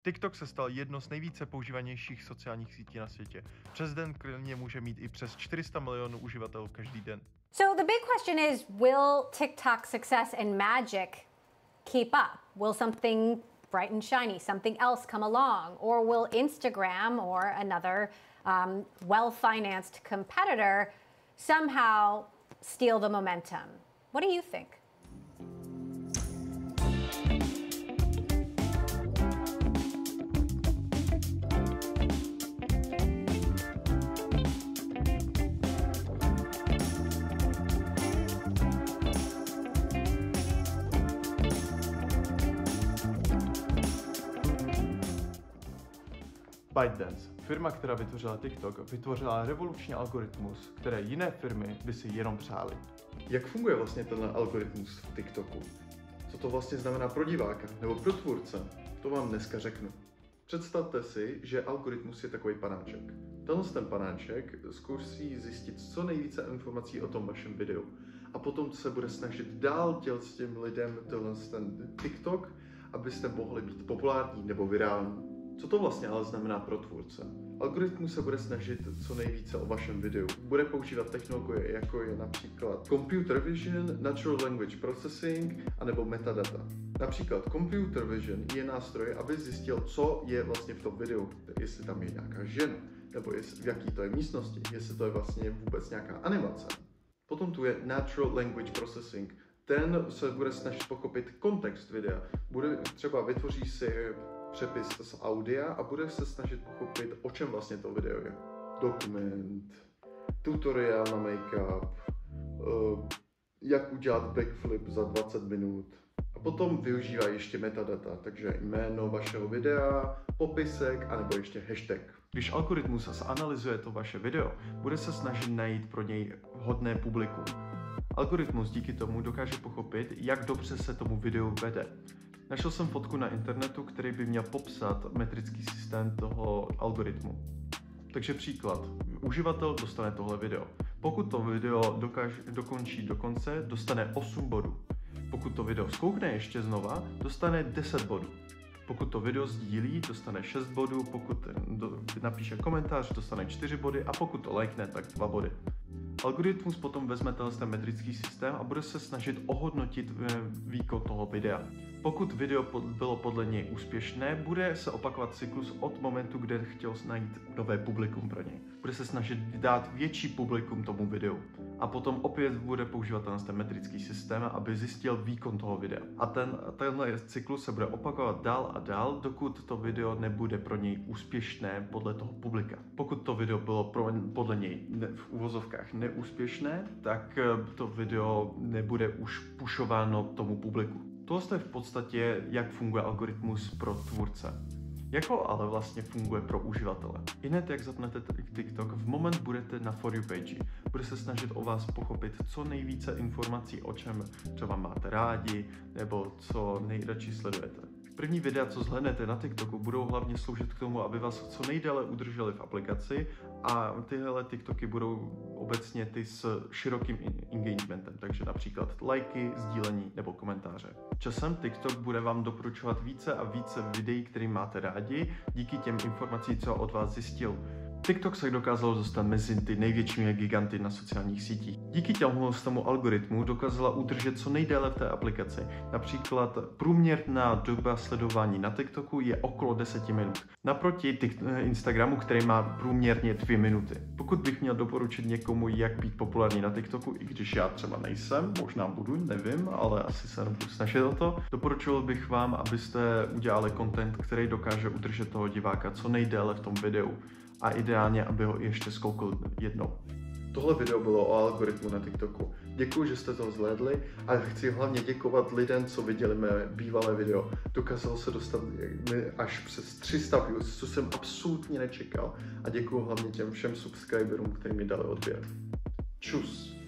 TikTok se stal jedno z nejvíce používanějších sociálních sítí na světě. Přes den klidně může mít i přes 400 milionů uživatelů každý den. So the big question is, will TikTok's success and magic keep up? Will something bright and shiny, something else come along? Or will Instagram or another well-financed competitor somehow steal the momentum? What do you think? ByteDance, firma, která vytvořila TikTok, vytvořila revoluční algoritmus, které jiné firmy by si jenom přály. Jak funguje vlastně ten algoritmus v TikToku? Co to vlastně znamená pro diváka nebo pro tvůrce? To vám dneska řeknu. Představte si, že algoritmus je takový panáček. Ten panáček zkusí zjistit co nejvíce informací o tom vašem videu. A potom se bude snažit dál dělat s těm lidem ten TikTok, abyste mohli být populární nebo virální. Co to vlastně ale znamená pro tvůrce? Algoritmus se bude snažit co nejvíce o vašem videu. Bude používat technologie, jako je například Computer Vision, Natural Language Processing anebo metadata. Například Computer Vision je nástroj, aby zjistil, co je vlastně v tom videu. Jestli tam je nějaká žena, nebo v jaký to je místnosti, jestli to je vlastně vůbec nějaká animace. Potom tu je Natural Language Processing. Ten se bude snažit pochopit kontext videa. Třeba vytvoří si přepis z audia a bude se snažit pochopit, o čem vlastně to video je. Dokument, tutoriál na make-up, jak udělat backflip za 20 minut. A potom využívá ještě metadata, takže jméno vašeho videa, popisek anebo ještě hashtag. Když algoritmus zanalyzuje to vaše video, bude se snažit najít pro něj vhodné publikum. Algoritmus díky tomu dokáže pochopit, jak dobře se tomu videu vede. Našel jsem fotku na internetu, který by měl popsat metrický systém toho algoritmu. Takže příklad. Uživatel dostane tohle video. Pokud to video dokončí do konce, dostane 8 bodů. Pokud to video zkoukne ještě znova, dostane 10 bodů. Pokud to video sdílí, dostane 6 bodů, pokud napíše komentář, dostane 4 body a pokud to lajkne, tak 2 body. Algoritmus potom vezme ten metrický systém a bude se snažit ohodnotit výkon toho videa. Pokud video bylo podle něj úspěšné, bude se opakovat cyklus od momentu, kde chtěl najít nové publikum pro něj. Bude se snažit dát větší publikum tomu videu. A potom opět bude používat ten metrický systém, aby zjistil výkon toho videa. A tenhle cyklus se bude opakovat dál a dál, dokud to video nebude pro něj úspěšné podle toho publika. Pokud to video bylo podle něj v uvozovkách neúspěšné, tak to video nebude už pushováno tomu publiku. Tohle je v podstatě, jak funguje algoritmus pro tvůrce. Jak ale vlastně funguje pro uživatele? Ihned jak zapnete TikTok, v moment budete na For You page. Bude se snažit o vás pochopit co nejvíce informací o čem třeba máte rádi, nebo co nejradši sledujete. První videa, co zhlédnete na TikToku, budou hlavně sloužit k tomu, aby vás co nejdéle udrželi v aplikaci a tyhle TikToky budou obecně ty s širokým engagementem, takže například lajky, sdílení nebo komentáře. Časem TikTok bude vám doporučovat více a více videí, které máte rádi, díky těm informacím, co od vás zjistil. TikTok se dokázal dostat mezi ty největšími giganty na sociálních sítích. Díky tomu algoritmu dokázala udržet co nejdéle v té aplikaci. Například průměrná doba sledování na TikToku je okolo 10 minut. Naproti Instagramu, který má průměrně 2 minuty. Pokud bych měl doporučit někomu, jak být populární na TikToku, i když já třeba nejsem, možná budu, nevím, ale asi se nebudu snažit o to, doporučoval bych vám, abyste udělali content, který dokáže udržet toho diváka co nejdéle v tom videu. A ideálně, aby ho ještě zkoukl jednou. Tohle video bylo o algoritmu na TikToku. Děkuji, že jste to zhlédli a chci hlavně děkovat lidem, co viděli mé bývalé video. Dokázalo se dostat až přes 300 views, co jsem absolutně nečekal. A děkuji hlavně těm všem subscriberům, kteří mi dali odběr. Čus!